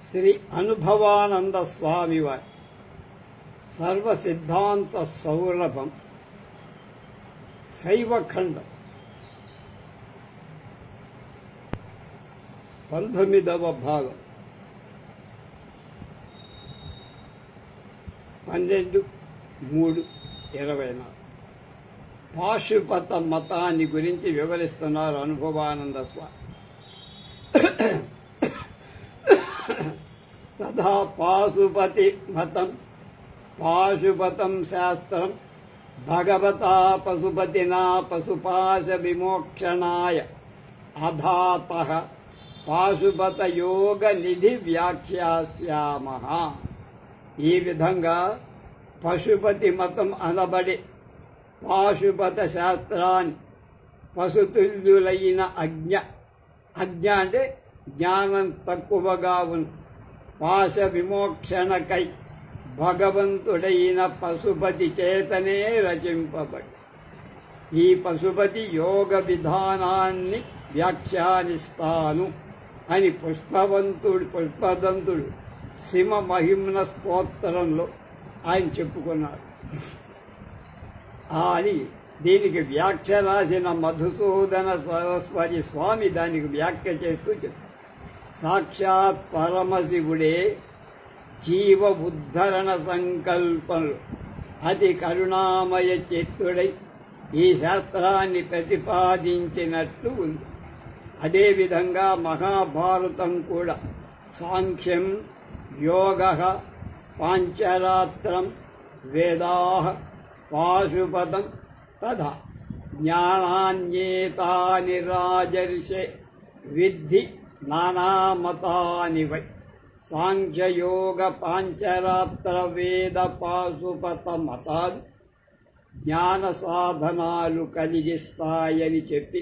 శ్రీ అనుభవానంద స్వామివారి సర్వసిద్ధాంత సౌరభం శైవఖండం 19వ భాగం 12/3/24 పాశుపత మతాన్ని గురించి వివరిస్తున్నారు అనుభవానంద స్వామి. తథా పాశుపతి మతం పాశుపతం శాస్త్రం భగవతా పశుపతినా పశుపాశ విమోక్షణాయ అధాతః పాశుపత యోగ నిధి వ్యాఖ్యాస్యామః. ఈ విధంగా పశుపతి మతం అనబడే పాశుపత శాస్త్రాన్ని పశుతుల్యులైన అజ్ఞ అంటే జ్ఞానం తక్కువగా ఉన్న పాశ విమోక్షణకై భగవంతుడైన పశుపతి చేతనే రచింపబడి ఈ పశుపతి యోగ విధానాన్ని వ్యాఖ్యానిస్తాను అని పుష్పదంతుడు సింహ మహిమ్న స్తోత్రంలో ఆయన చెప్పుకున్నాడు. అని దీనికి వ్యాఖ్య రాసిన మధుసూదన సరస్వతి స్వామి దానికి వ్యాఖ్య చేస్తూ చెప్పారు. సాక్షాత్ పరమశివుడే జీవ ఉద్ధరణ సంకల్పంలో అతి కరుణామయ చిత్తుడై ఈ శాస్త్రాన్ని ప్రతిపాదించినట్లు ఉంది. అదేవిధంగా మహాభారతం కూడా సాంఖ్యం, యోగ, పాంచరాత్రం, వేదా, పాశుపతం తథా జ్ఞానాన్యేతాని రాజర్షే విద్ధి నానామతాని వై. సాంఖ్యయోగ పాంచరాత్ర వేద పాశుపత మతాలు జ్ఞాన సాధనాలు కలిగిస్తాయని చెప్పి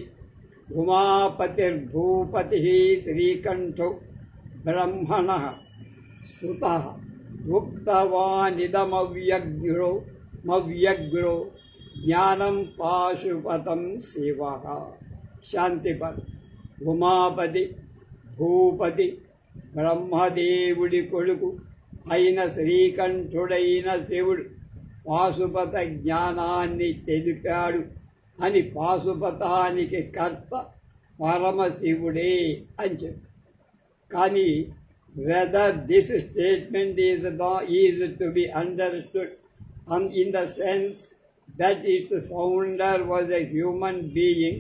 ఉమాపతిర్భూపతి శ్రీకంఠో బ్రహ్మణ సుత ఉక్తవానిదమవ్యగ్రో జ్ఞానం పాశుపతం శివ. శాంతిపదం. ఉమాపతి భూపతి బ్రహ్మదేవుడి కొడుకు అయిన శ్రీకంఠుడైన శివుడు పాశుపత జ్ఞానాన్ని తెలిపాడు అని పాశుపతానికి కర్త పరమశివుడే అని చెప్పి. కానీ whether this statement is to be understood in the sense that its founder was a human being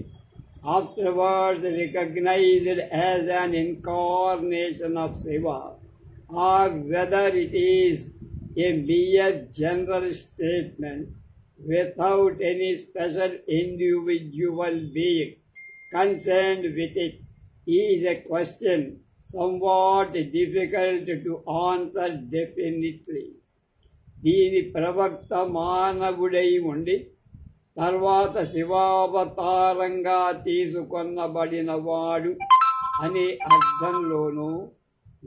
afterwards recognized as an incarnation of Shiva, or whether it is a mere general statement without any special individual being concerned with it, is a question somewhat difficult to answer definitely. దీని ప్రవక్త మానవుడై ఉండి తర్వాత శివావతారంగా తీసుకొనబడినవాడు అనే అర్థంలోనూ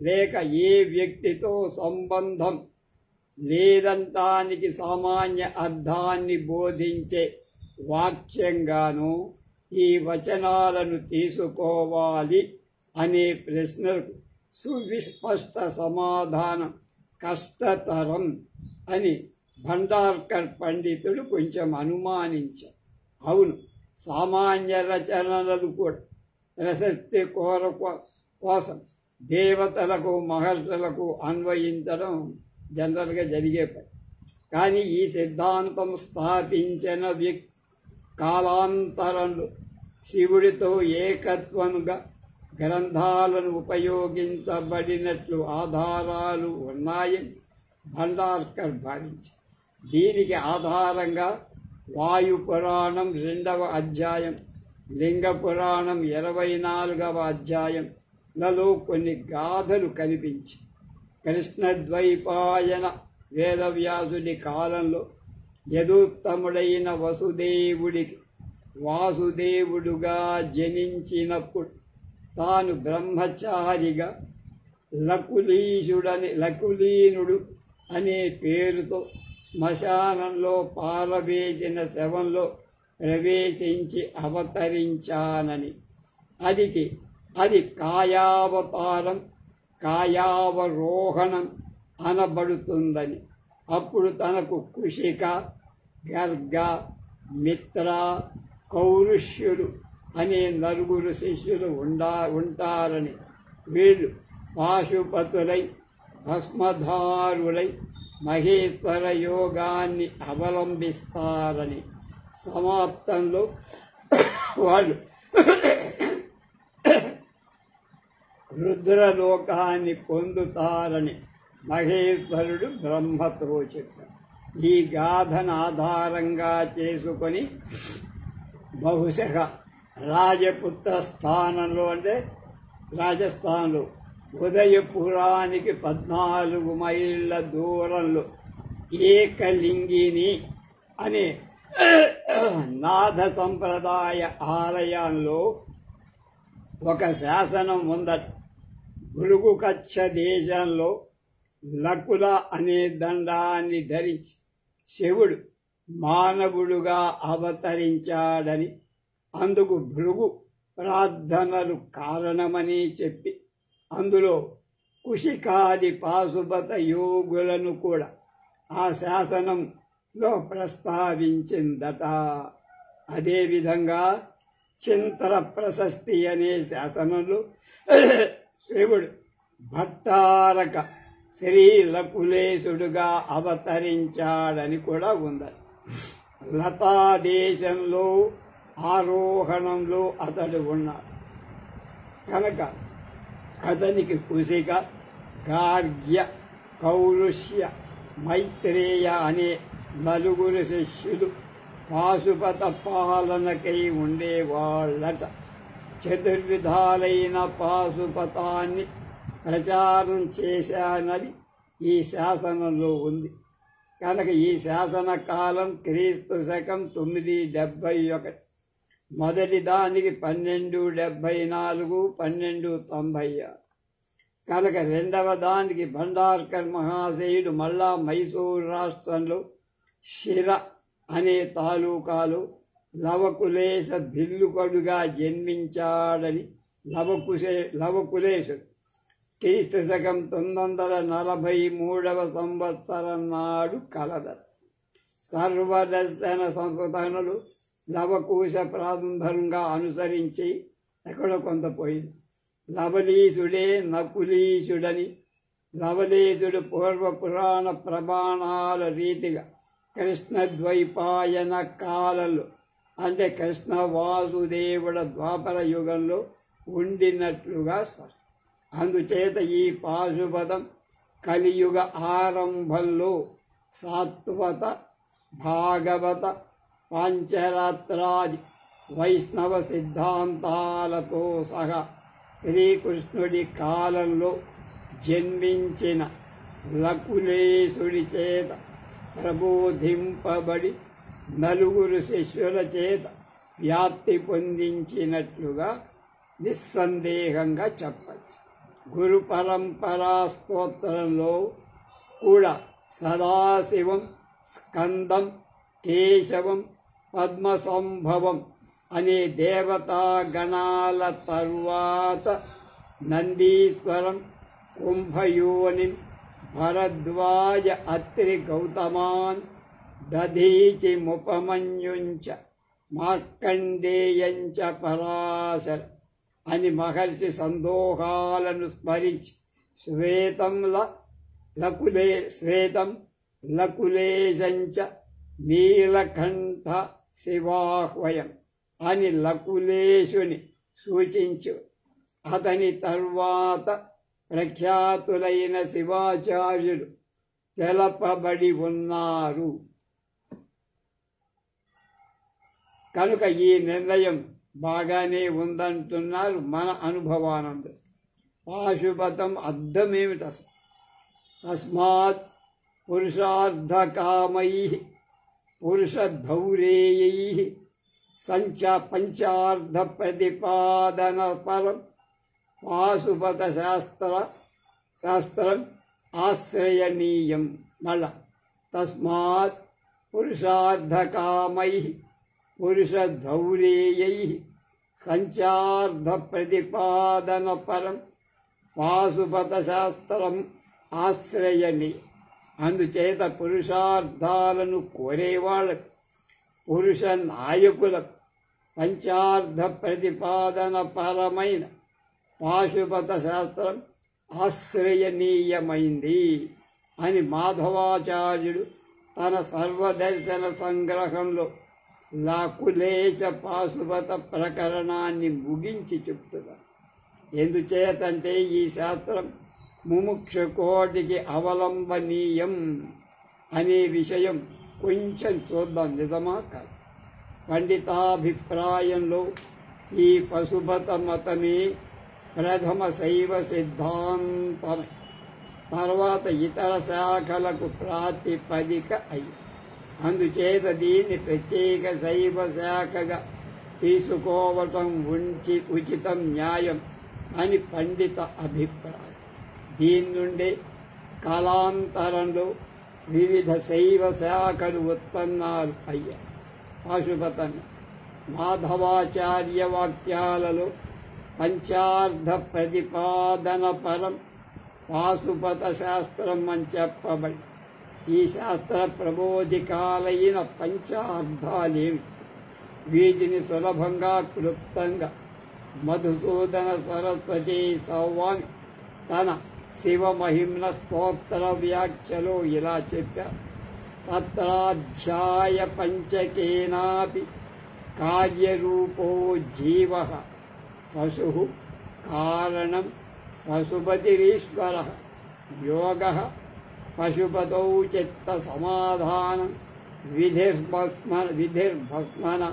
లేక ఏ వ్యక్తితో సంబంధం లేదంటానికి సామాన్య అర్థాన్ని బోధించే వాక్యంగానూ ఈ వచనాలను తీసుకోవాలి అనే ప్రశ్నకు సువిస్పష్ట సమాధానం కష్టతరం అని భండార్కర్ పండితుడు కొంచెం అనుమానించారు. అవును, సామాన్య రచనలు కూడా ప్రశస్తి కోసం దేవతలకు మహర్షులకు అన్వయించడం జనరల్గా జరిగే పని. కానీ ఈ సిద్ధాంతం స్థాపించిన వ్యక్తి కాలాంతరంలో శివుడితో ఏకత్వముగా గ్రంథాలను ఉపయోగించబడినట్లు ఆధారాలు ఉన్నాయని భండార్కర్ భావించారు. దీనికి ఆధారంగా వాయు పురాణం 2వ అధ్యాయం, లింగ పురాణం 24వ అధ్యాయంలలో కొన్ని గాథలు కనిపించి కృష్ణద్వైపాయన వేదవ్యాసుడి కాలంలో యదుత్తముడైన వసుదేవుడికి వాసుదేవుడుగా జనించినప్పుడు తాను బ్రహ్మచారిగా లకులీనుడు అనే పేరుతో శ్మశానంలో పారవేసిన శవంలో ప్రవేశించి అవతరించానని, అది కాయావతారం కాయావరోహణం అనబడుతుందని. అప్పుడు తనకు కుశిక, గర్గ, మిత్ర, కౌరుష్యుడు అనే 4 శిష్యులు ఉంటారని. వీళ్ళు పాశుపతులై భస్మధారులై మహేశ్వర యోగాన్ని అవలంబిస్తారని. సమాప్తంలో వాళ్ళు రుద్రలోకాన్ని పొందుతారని మహేశ్వరుడు బ్రహ్మతో చెప్పారు. ఈ గాథను ఆధారంగా చేసుకొని బహుశಃ రాజపుత్ర స్థానంలో అంటే రాజస్థాన్లో ఉదయపురానికి 14 మైళ్ళ దూరంలో ఏకలింగిని అనే నాథ సంప్రదాయ ఆలయంలో ఒక శాసనం ఉందట. భృగు కచ్చ దేశంలో లకుల అనే దండాన్ని ధరించి శివుడు మానవుడుగా అవతరించాడని, అందుకు భృగు ప్రార్థనలు కారణమని చెప్పి అందులో కుశికాది పాశుపత యోగులను కూడా ఆ శాసనంలో ప్రస్తావించిందట. అదేవిధంగా చింతర ప్రశస్తి అనే శాసనంలో శివుడు భట్టారక శ్రీలకులేశుడుగా అవతరించాడని కూడా ఉంది. లతాదేశంలో ఆరోహణంలో అతడు ఉన్నాడు కనుక అతనికి కుశిక, గార్గ్య, కౌరుష్య, మైత్రేయ అనే 4 శిష్యులు పాశుపత పాలనకై ఉండేవాళ్ళట. చతుర్విధాలైన పాశుపతాన్ని ప్రచారం చేశానని ఈ శాసనంలో ఉంది కనుక ఈ శాసన కాలం క్రీస్తు శకం 971. మొదటి దానికి 1274, 1296 కనుక రెండవ దానికి భండార్కర్ మహాశయుడు మళ్ళా మైసూరు రాష్ట్రంలో శిర అనే తాలూకాలో లవకులేశ భిల్లుకడుగా జన్మించాడని లవకులేశుడు క్రీస్తు శకం 943వ సంవత్సరం నాడు కలదరు. సర్వదర్శన సంపదనులు లవకుశ ప్రారంభంగా అనుసరించి ఎక్కడో కొంత పోయింది. లవలీశుడే నకులీశుడని. లవలేశుడు పూర్వ పురాణ ప్రమాణాల రీతిగా కృష్ణద్వైపాయన కాలంలో అంటే కృష్ణ వాసుదేవుడ ద్వాపర యుగంలో ఉండినట్లుగా స్పష్టం. అందుచేత ఈ పాశుపదం కలియుగ ఆరంభంలో సాత్వత, భాగవత, పాంచరాత్రాది వైష్ణవ సిద్ధాంతాలతో సహా శ్రీకృష్ణుడి కాలంలో జన్మించిన లకులేశుడి చేత ప్రబోధింపబడి 4 శిష్యుల చేత వ్యాప్తి పొందించినట్లుగా నిస్సందేహంగా చెప్పచ్చు. గురు పరంపరా స్తోత్రంలో కూడా సదాశివం, స్కందం, కేశవం, పద్మసంభవం అనే దేవతా గణాల తరువాత నందీశ్వరం, కుంభయోనిం, భరద్వాజ, అత్రి, గౌతమాన్, దధీచి, ముపమన్యుంచ, మార్కండేయంచ, పరాశర అని మహర్షి సందోహాలను స్మరించి శ్వేతం లకులేశంచ నీలకంఠ శివాహ్వయం అని లకులేశుని సూచించు. అతని తరువాత ప్రఖ్యాతులైన శివాచార్యులు తెలపబడి ఉన్నారు కనుక ఈ నిర్ణయం బాగానే ఉందంటున్నారు మన అనుభవానందు. పాశుపతం అర్థమేమిటి అసలు? తస్మాత్ పురుషార్థకామై పురుషధౌరేయై పంచార్థ ప్రతిపాదన పరం పాశుపత శాస్త్రం ఆశ్రయణీయం. మళ్ళా తస్మాత్ పురుషార్థకామై పురుషధౌరేయై సంచార్థ ప్రతిపాదన పరం పాశుపత శాస్త్రం ఆశ్రయని. అందుచేత పురుషార్థాలను కోరేవాళ్ళకు, పురుష నాయకులకు పంచార్థ ప్రతిపాదన పరమైన పాశుపత శాస్త్రం ఆశ్రయనీయమైంది అని మాధవాచార్యుడు తన సర్వదర్శన సంగ్రహంలో లాకులేశ పాశుపత ప్రకరణాన్ని ముగించి చెప్తున్నారు. ఎందుచేతంటే ఈ శాస్త్రం ముముక్షు కోటికి అవలంబనీయం అనే విషయం కొంచెం చూద్దాం. నిజమా కాదు? పండితాభిప్రాయంలో ఈ పశుపత మతమే ప్రథమ శైవ సిద్ధాంతం, తర్వాత ఇతర శాఖలకు ప్రాతిపదిక అయి. అందుచేత దీన్ని ప్రత్యేక శైవ శాఖగా తీసుకోవటం ఉచితం, న్యాయం అని పండిత అభిప్రాయం. దీని నుండి కాలాంతరంలో వివిధ శైవ శాఖలు ఉత్పన్నాలు అయ్యాయి. పాశుపతను మాధవాచార్య వాక్యాలలో పంచార్థ ప్రతిపాదన పరం పాశుపత శాస్త్రం అని చెప్పబడి, ఈ శాస్త్ర ప్రబోధికాలైన పంచార్థాలేమి, వీటిని సులభంగా క్లుప్తంగా మధుసూదన సరస్వతి స్వామి తన శివమహిమ్న స్తోత్ర వ్యాఖ్యలో ఇలా చెప్పారు. తత్రాధ్యాయ పంచకేనాపి కార్యరూపో జీవ పశు కారణం పశుపతిరీశ్వర యోగ పశుపతౌ చిత్త సమాధానం విధిర్భస్మన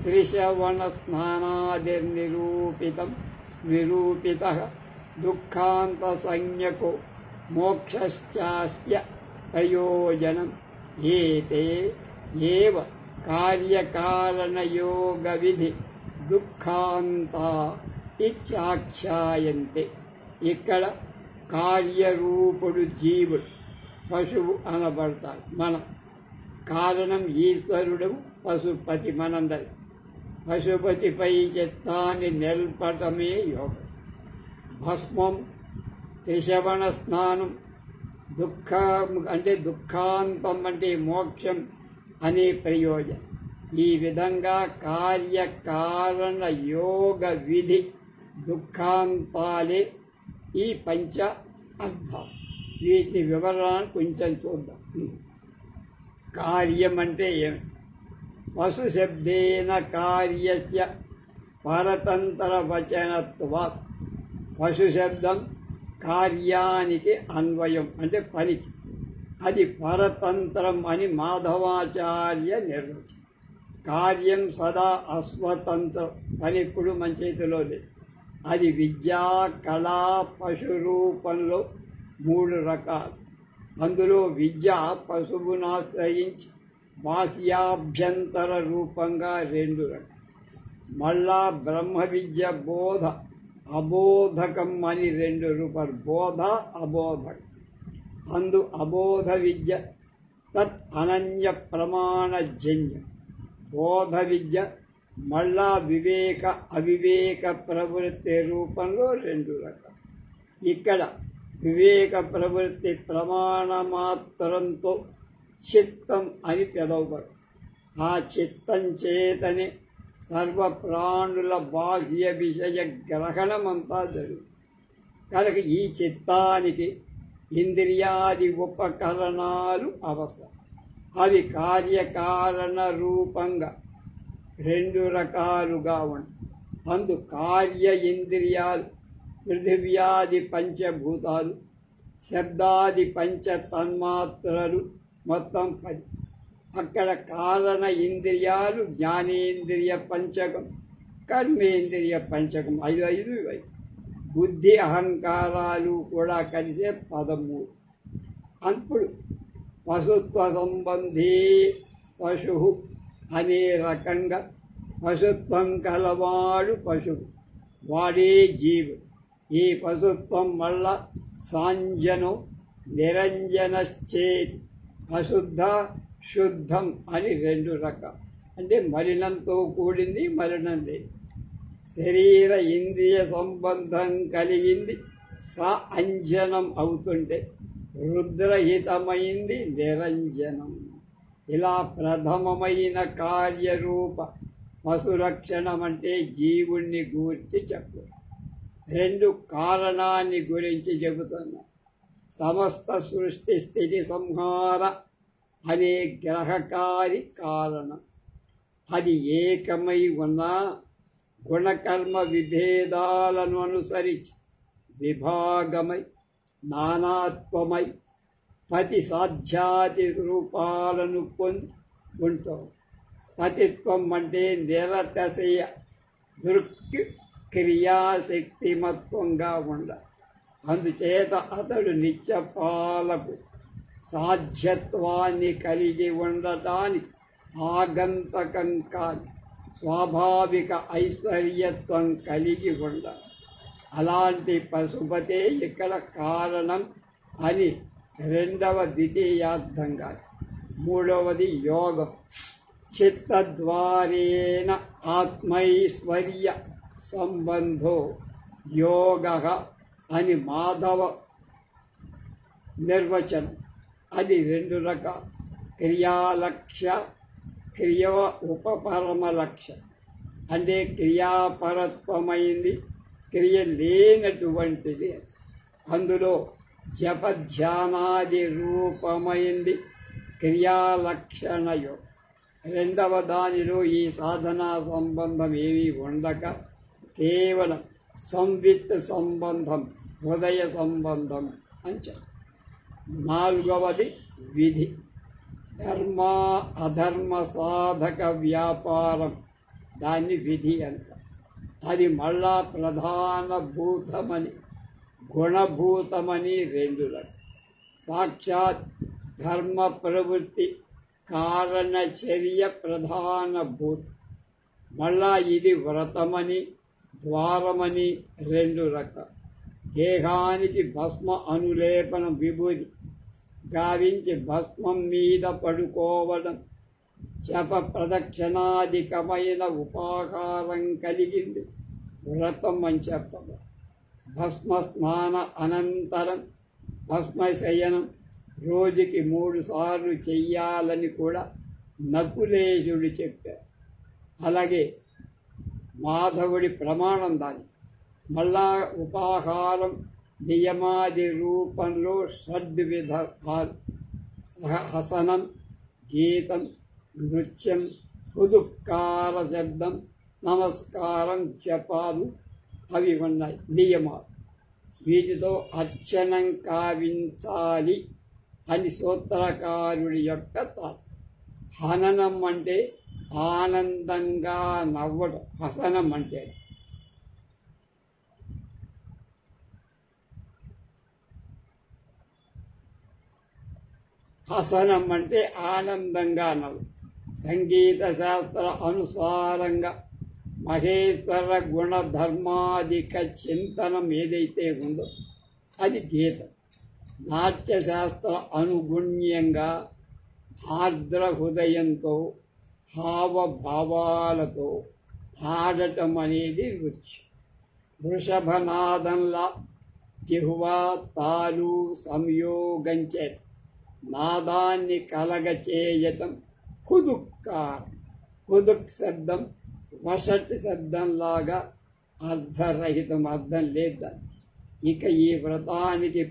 త్రిశ్రవణ స్నానాదిర్నిరూపిత దుఃఖాంత సంజ్ఞకో మోక్షశ్చాస్య ప్రయోజనం ఏతే ఏవ కార్యకారణయోగ విధి దుఃఖాంతా ఇచ్చాఖ్యాయంతే. ఇక్కడ కార్యరూపుడు జీవుడు, పశువు అనబడతాడు. మనం కారణం ఈశ్వరుడు, పశుపతి మనందరి. పశుపతిపై చిత్తాన్ని నిల్పటమే యోగం. భస్మం, త్రిశ్రవణ స్నానం, దుఃఖం అంటే దుఃఖాంతం అంటే మోక్షం అనే ప్రయోజనం. ఈ విధంగా కార్యకారణ యోగ విధి దుఃఖాంతాలే ఈ పంచ అర్థాలు. వీటి వివరాన్ని కొంచెం చూద్దాం. కార్యం అంటే ఏమి? పశు శబ్దేన కార్యస్య పరతంత్ర వచనత్వాత్. పశు శబ్దం కార్యానికి అన్వయం అంటే పనికి, అది పరతంత్రం అని మాధవాచార్య నిర్వచనం. కార్యం సదా అస్వతంత్రం, పని ఇప్పుడు మన చేతిలో లేదు. అది విద్యా కళా పశు రూపంలో 3 రకాలు. అందులో విద్య పశువును ఆశ్రయించి బాహ్యాభ్యంతర రూపంగా 2 రకాలు. మళ్ళా బ్రహ్మ విద్య బోధ అబోధకం అని 2 రూపాలు. బోధ అబోధకం. అందు అబోధ విద్య తత్ అనన్య ప్రమాణజన్యం. బోధ విద్య మళ్ళా వివేక అవివేక ప్రవృత్తి రూపంలో 2 రకాలు. ఇక్కడ వివేక ప్రవృత్తి ప్రమాణమాత్రంతో చిత్తం అని పిలువబడు. ఆ చిత్తం చేతనే సర్వ ప్రాణుల బాహ్య విషయ గ్రహణమంతా జరుగుతుంది. కనుక ఈ చిత్తానికి ఇంద్రియాది ఉపకరణాలు అవసరం. అవి కార్యకారణ రూపంగా 2 రకాలుగా ఉంటాయి. అందు కార్య ఇంద్రియాలు పృథివ్యాది పంచభూతాలు, శబ్దాది పంచ తన్మాత్రలు, మొత్తం 10. అక్కడ కారణ ఇంద్రియాలు జ్ఞానేంద్రియ పంచకం, కర్మేంద్రియ పంచకం 5 బుద్ధి అహంకారాలు కూడా కలిసే 13. అప్పుడు పశుత్వ సంబంధీ పశు అనే రకంగా పశుత్వం కలవాడు పశువు, వాడే జీవుడు. ఈ పశుత్వం వల్ల సాంజనం నిరంజనశ్చేత్ అశుద్ధ శుద్ధం అని 2 రకాలు. అంటే మలినంతో కూడింది, మలినం లేదు. శరీర ఇంద్రియ సంబంధం కలిగింది స అంజనం అవుతుంటే రుద్రహితమైంది నిరంజనం. ఇలా ప్రథమమైన కార్యరూప పశులక్షణం అంటే జీవుణ్ణి గూర్చి చెప్పు. రెండు కారణాన్ని గురించి చెబుతున్నా. సమస్త సృష్టి స్థితి సంహార అనే గ్రహకారి కారణం. అది ఏకమై ఉన్న గుణకర్మ విభేదాలను అనుసరించి విభాగమై నానాత్వమై పతి సాధ్యాతి రూపాలను పొంది ఉంటాం. పతిత్వం అంటే నిరతశయ దృక్ క్రియాశక్తిమత్వంగా ఉండ. అందుచేత అతడు నిత్యపాలకు సాధ్యత్వాన్ని కలిగి ఉండటానికి ఆగంతకం కాని స్వాభావిక ఐశ్వర్యత్వం కలిగి ఉండాలి. అలాంటి పశుపతే ఇక్కడ కారణం అని రెండవ ద్వితీయార్థంగా. మూడవది యోగం. చిత్తద్వారేణ ఆత్మైశ్వర్య సంబంధో యోగ అని మాధవ నిర్వచనం. అది రెండు రకాలు. క్రియాలక్ష్య, క్రియ ఉపపరమ లక్ష్యం. అంటే క్రియాపరత్వమైంది, క్రియ లేనటువంటిది. అందులో జపధ్యానాది రూపమైంది క్రియాలక్షణయో. రెండవ దానిలో ఈ సాధనా సంబంధం ఏమీ ఉండక కేవలం సంవిత్ సంబంధం, హృదయ సంబంధం అని చెప్పారు. నాలుగవది విధి. ధర్మ అధర్మ సాధక వ్యాపారం, దాన్ని విధి అంటారు. అది మళ్ళా ప్రధాన భూతమని గుణభూతమని రెండు రకాలు. సాక్షాత్ ధర్మ ప్రవృత్తి కారణచర్య ప్రధాన భూతం. మళ్ళా ఇది వ్రతమని ద్వారమని రెండు రకాలు. దేహానికి భస్మ అనులేపనం, విభూతి గావించి భస్మం మీద పడుకోవడం, జప ప్రదక్షిణాధికమైన ఉపాకారం కలిగింది వ్రతం అని చెప్పడం. భస్మ స్నాన అనంతరం భస్మశయనం రోజుకి 3 సార్లు చెయ్యాలని కూడా నకులేశుడు చెప్పారు. అలాగే మాధవుడి ప్రమాణం దాని. మళ్ళా ఉపాహారం నియమాది రూపంలో షడ్విధాలు: హసనం, గీతం, నృత్యం, హుదుక్కార శబ్దం, నమస్కారం, జపాలు అవి ఉన్నాయి నియమాలు. వీటితో అర్చనం కావించాలి అని సూత్రకారుడి యొక్క తాత్పర్యం. హననం అంటే ఆనందంగా నవ్వడం. హసనం అంటే హసనం అంటే ఆనందంగా నవ్వు. సంగీత శాస్త్ర అనుసారంగా మహేశ్వర గుణధర్మాధిక చింతనం ఏదైతే ఉందో అది గీతం. నాట్యశాస్త్ర అనుగుణ్యంగా ఆర్ద్ర హృదయంతో హావభావాలతో ఆడటం అనేది నృత్యం. వృషభనాదంలా జిహ్వా తాలు సంయోగంచే నాదాన్ని కలగచేయటం హుదుక్కారం. హుదుక్ శబ్దం వషట్ శబ్దంలాగా అర్ధరహితం, అర్థం లేదు. ఇక ఈ వ్రతానికి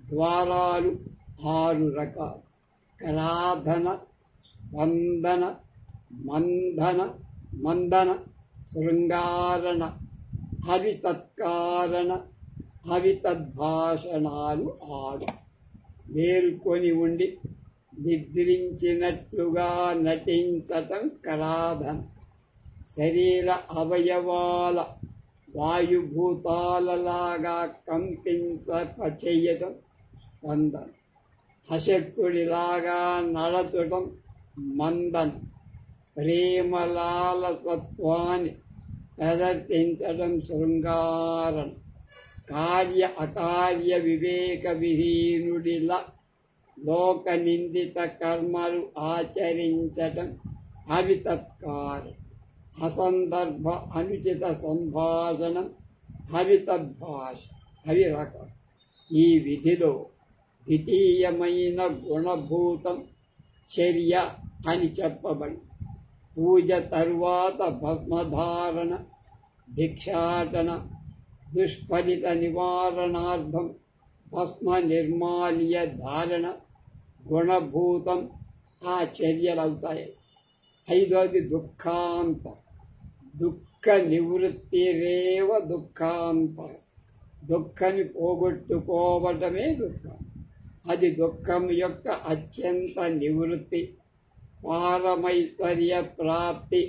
ద్వారాలు 6 రకాలు. క్రాధన, స్పందన, మందన, శృంగారణ, అవితత్కారణ, అవితద్భాషణాలు 6. మేల్కొని ఉండి నిద్రించినట్లుగా నటించటం క్రాధన. శరీర అవయవాల వాయుభూతాలలాగా కంపింపచేయటం స్పందన. అశక్తుడిలాగా నడచటం మందన. ప్రేమలాలసత్వాన్ని ప్రదర్శించడం శృంగారణ. కార్య అకార్య వివేక విహీనుడిలా లోక నిందిత కర్మలు ఆచరించటం అవితత్కారం. అసందర్భ అనుచిత సంభాషణం అవితద్భాష. అవి రకాలు. ఈ విధిలో ద్వితీయమైన గుణభూతం చర్య అని చెప్పబడి పూజ తరువాత భస్మధారణ, భిక్షాటన, దుష్ఫలిత నివారణార్థం భస్మ నిర్మాల్య ధారణ గుణభూతం ఆ చర్యలు అవుతాయి. ఐదోది దుఃఖాంత, దుఃఖ నివృత్తిరేవ దుఃఖాంత, దుఃఖాన్ని పోగొట్టుకోవటమే దుఃఖం. అది దుఃఖం యొక్క అత్యంత నివృత్తి, పారమైశ్వర్య ప్రాప్తి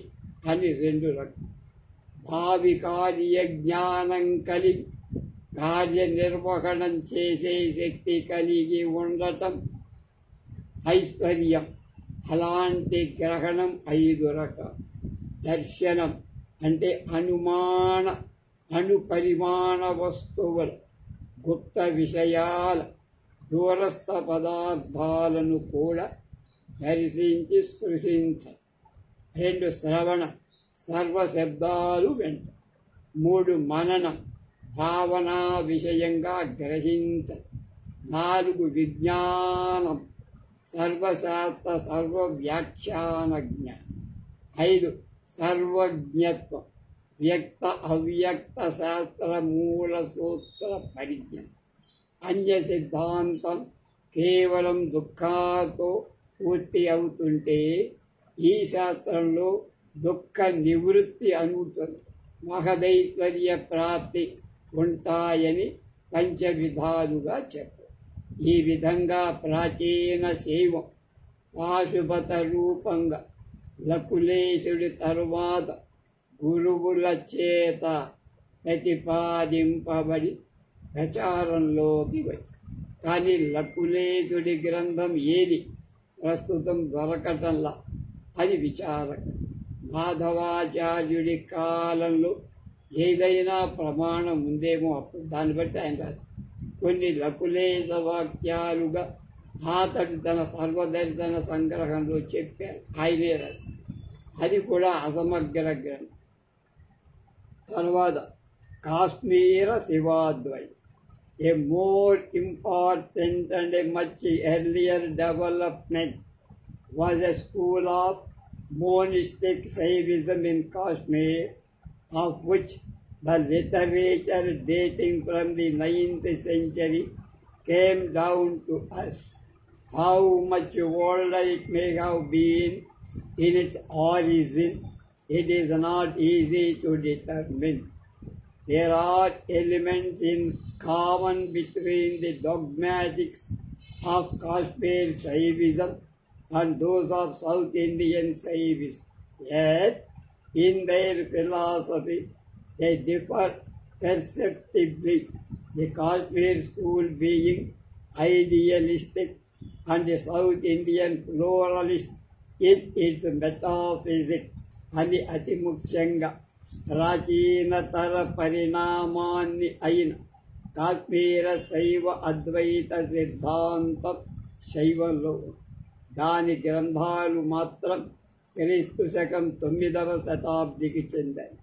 అని రెండు రకాలు. భావి కార్య జ్ఞానం కలిగి కార్యనిర్వహణం చేసే శక్తి కలిగి ఉండటం ఐశ్వర్యం. అలాంటి గ్రహణం 5 రకాలు. దర్శనం అంటే అనుపరిమాణ వస్తువుల, గుప్త విషయాల, దూరస్థ పదార్థాలను కూడా దర్శించి స్పృశించ. 2 శ్రవణం, సర్వశబ్దాలు వెంట. 3 మననం, భావనా విషయంగా గ్రహించ. 4 విజ్ఞానం, సర్వశాస్త్ర సర్వవ్యాఖ్యాన జ్ఞానం. 5 సర్వజ్ఞత్వం, వ్యక్త అవ్యక్త శాస్త్ర మూల సూత్ర పరిజ్ఞానం. అన్య సిద్ధాంతం కేవలం దుఃఖాతో పూర్తి అవుతుంటే ఈ శాస్త్రంలో దుఃఖ నివృత్తి అనుతుంది, మహదైశ్వర్య ప్రాప్తి ఉంటాయని పంచవిధాలుగా చెప్పారు. ఈ విధంగా ప్రాచీన శైవం పాశుపత రూపంగా లకులేశుడి తరువాత గురువుల చేత ప్రతిపాదింపబడి ప్రచారంలోకి వచ్చి, కానీ లకులేశుడి గ్రంథం ఏది ప్రస్తుతం దొరకటంలా. అది విచారకం. మాధవాచార్యుడి కాలంలో ఏదైనా ప్రమాణం ఉందేమో అప్పుడు దాన్ని బట్టి ఆయన రాదు. కొన్ని లకులేశ వాక్యాలుగా అతడు తన సర్వదర్శన సంగ్రహంలో చెప్పారు, ఆయనే రాసి. అది కూడా అసమగ్ర గ్రంథం. తర్వాత కాశ్మీర శివాద్వైతం, a more important and a much earlier development was a school of monistic Shaivism in Kashmir, of which the literature dating from the 9th century came down to us. How much older it may have been in its origin, it is not easy to determine. There are elements in common between the dogmatics of Kashmir Shaivism and those of South Indian Shaivism. Yet, in their philosophy, they differ perceptibly, the Kashmir school being idealistic and the South Indian pluralist in its metaphysics. అని అతి ముఖ్యంగా ప్రాచీనతర పరిణామాన్ని అయిన కాశ్మీర శైవ అద్వైత సిద్ధాంతం శైవంలో, దాని గ్రంథాలు మాత్రం క్రీస్తు శకం 9వ శతాబ్దికి చెందాయి.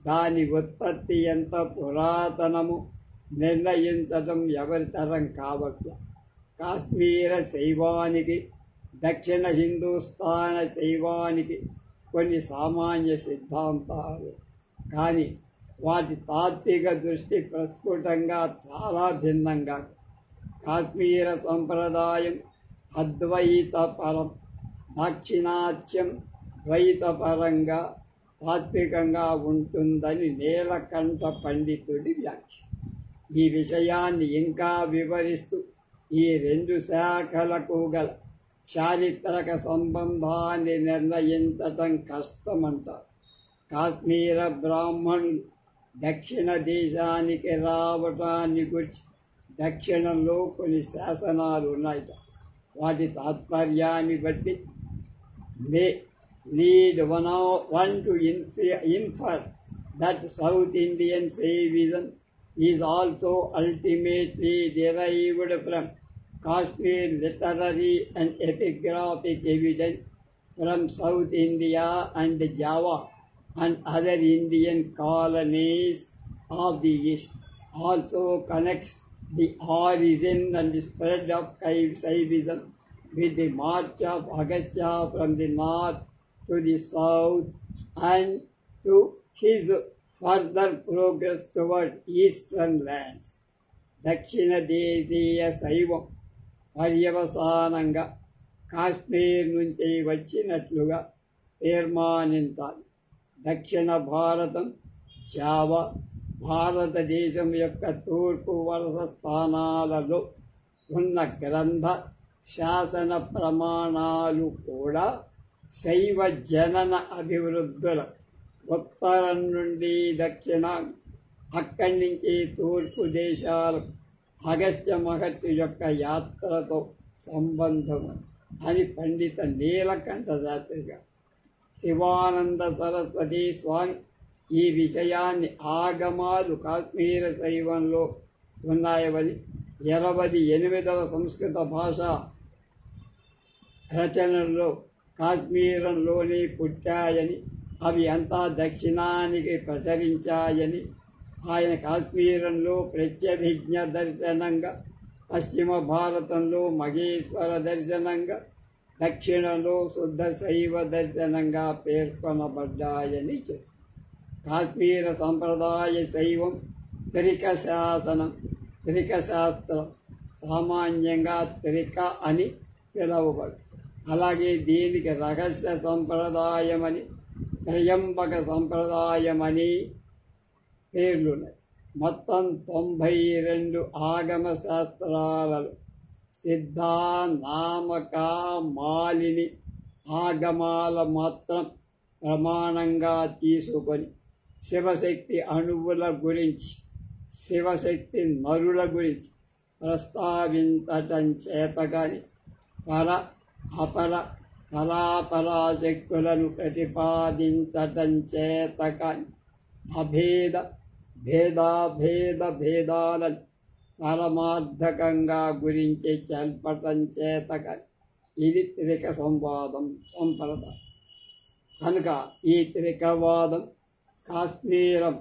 దాని ఉత్పత్తి ఎంత పురాతనము నిర్ణయించడం ఎవరి తరం కావట్ల. కాశ్మీర శైవానికి, దక్షిణ హిందూస్థాన శైవానికి కొన్ని సామాన్య సిద్ధాంతాలు, కానీ వాటి తాత్విక దృష్టి ప్రస్ఫుటంగా చాలా భిన్నంగా. కాశ్మీర సంప్రదాయం అద్వైతపరం, దాక్షిణాత్యం ద్వైతపరంగా తాత్వికంగా ఉంటుందని నీలకంఠ పండితుడి వ్యాఖ్య. ఈ విషయాన్ని ఇంకా వివరిస్తూ ఈ 2 శాఖలకు గల చారిత్రక సంబంధాన్ని నిర్ణయించటం కష్టమంటారు. కాశ్మీర బ్రాహ్మణులు దక్షిణ దేశానికి రావటాన్ని గురించి దక్షిణంలో కొన్ని శాసనాలు ఉన్నాయట. వాటి తాత్పర్యాన్ని బట్టి మే lead one to infer that South Indian Shaivism is also ultimately derived from Kashmir literary and epigraphic evidence from South India and Java and other Indian colonies of the East. also connects the origin and the spread of Shaivism with the march of Agastya from the north to the south and to his further progress towards eastern lands. దక్షిణ దేశీయ శైవం పర్యవసానంగా కాశ్మీర్ నుంచి వచ్చినట్లుగా తీర్మానించాలి. దక్షిణ భారతం Java భారతదేశం యొక్క తూర్పు వలస స్థానాలలో ఉన్న గ్రంథ శాసన ప్రమాణాలు కూడా శైవ జనన అభివృద్ధుల ఉత్తరం నుండి దక్షిణం, అక్కడి నుంచి తూర్పు దేశాలు అగస్త్య మహర్షి యొక్క యాత్రతో సంబంధం అని పండిత నీలకంఠ శాస్త్రి గారు. శివానంద సరస్వతి స్వామి ఈ విషయాన్ని ఆగమాలు కాశ్మీర శైవంలో ఉన్నాయని 28వ సంస్కృత భాష రచనల్లో కాశ్మీరంలోనే పుట్టాయని, అవి అంతా దక్షిణానికి ప్రసరించాయని, ఆయన కాశ్మీరంలో ప్రత్యభిజ్ఞ దర్శనంగా, పశ్చిమ భారతంలో మహేశ్వర దర్శనంగా, దక్షిణంలో శుద్ధ శైవ దర్శనంగా పేర్కొనబడ్డాయని చెప్పారు. కాశ్మీర సంప్రదాయ శైవం త్రిక శాసనం, త్రిక శాస్త్రం, సామాన్యంగా త్రిక అని పిలువబడు. అలాగే దీనికి రహస్య సంప్రదాయమని, త్రయంబక సంప్రదాయమని పేర్లున్నాయి. మొత్తం 92 ఆగమ శాస్త్రాలలో సిద్ధ, నామక, మాలిని ఆగమాల మాత్రం ప్రమాణంగా తీసుకొని శివశక్తి అణువుల గురించి, శివశక్తి నరుల గురించి ప్రస్తావించటం చేత కానీ పర అపర పరాశక్తులను ప్రతిపాదించటం చేత కానీ అభేద భేదాలను పరమార్థకంగా గురించి చల్పటం చేత కానీ ఇది త్రిక సంవాదం సంప్రదాయం. కనుక ఈ త్రికవాదం కాశ్మీరం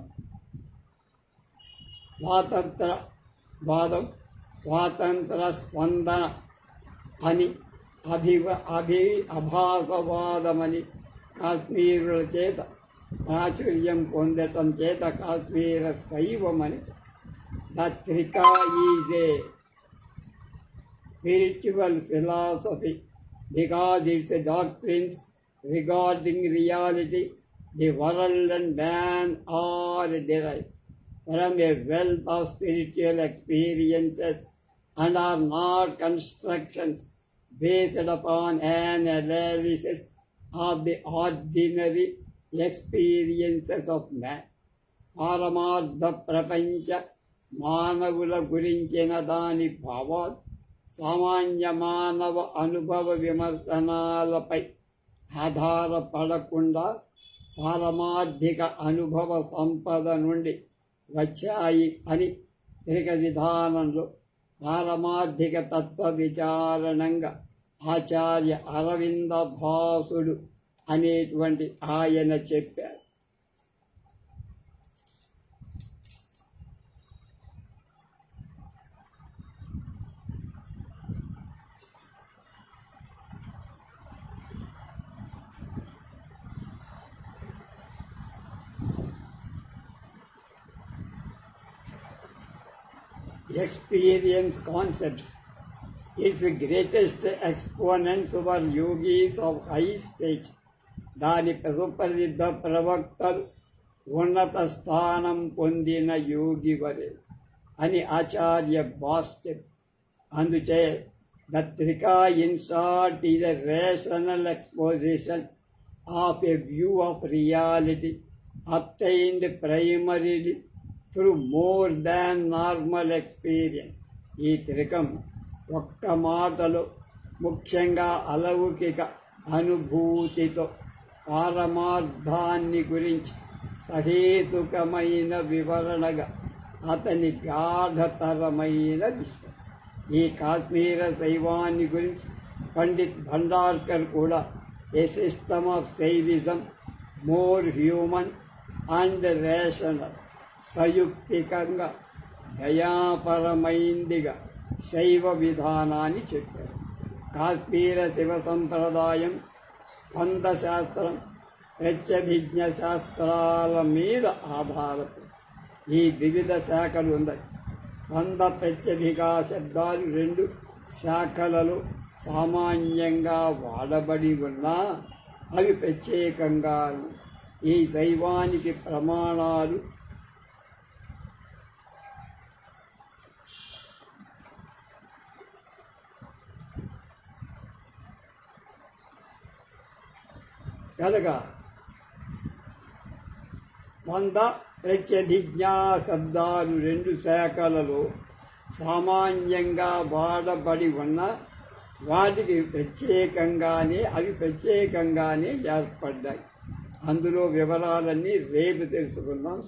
స్వాతంత్రవాదం, స్వాతంత్ర స్పందన అని, అభాసవాదమని కాశ్మీరుల చేత ప్రాచుర్యం పొందటం చేత కాశ్మీర శైవమని. The Trika is a spiritual philosophy because its doctrines regarding reality, the world and man are derived from a wealth of spiritual experiences and are not constructions based upon an analysis of the ordinary experiences of man. పారమార్థ ప్రపంచ మానవుల గురించిన దాని భావాలు సామాన్య మానవ అనుభవ విమర్శనాలపై ఆధారపడకుండా పారమార్థిక అనుభవ సంపద నుండి వచ్చాయి అని త్రిక విధానంలో పారమార్థిక తత్వ విచారణంగా ఆచార్య అరవింద భాసుడు అనేటువంటి ఆయన చెప్పారు. Experience concepts. Its greatest exponents were yogis of high stage. దాని సుప్రసిద్ధ ప్రవక్తలు ఉన్నత స్థానం పొందిన యోగి వరే అని ఆచార్య భాస్కర్. అందుచే the Trika in short is a rational exposition of a view of reality obtained primarily through more than normal experience. ఈ త్రికం ఒక్క మాటలో ముఖ్యంగా అలౌకిక అనుభూతితో పారమార్థాన్ని గురించి సహేతుకమైన వివరణగా అతని గాఢతరమైన విశ్వం. ఈ కాశ్మీర శైవాన్ని గురించి పండిత్ భండార్కర్ కూడా a system of Shaivism more human and rational, సయుక్తికంగా దయాపరమైందిగా శైవ విధానాన్ని చెప్పారు. కాశ్మీర శివ సంప్రదాయం, స్పంద శాస్త్రం, ప్రత్యభిజ్ఞ శాస్త్రాల మీద ఆధారపడి ఈ వివిధ శాఖలు ఉన్నాయి. స్పంద ప్రత్యభిగా శబ్దాలు రెండు శాఖలలో సామాన్యంగా వాడబడి ఉన్నా అవి ప్రత్యేకంగాను ఈ శైవానికి ప్రమాణాలు కనుక స్పంద ప్రత్యభిజ్ఞా శబ్దాలు రెండు శాఖలలో సామాన్యంగా వాడబడి ఉన్న వాటికి అవి ప్రత్యేకంగానే ఏర్పడ్డాయి. అందులో వివరాలన్నీ రేపు తెలుసుకుందాం.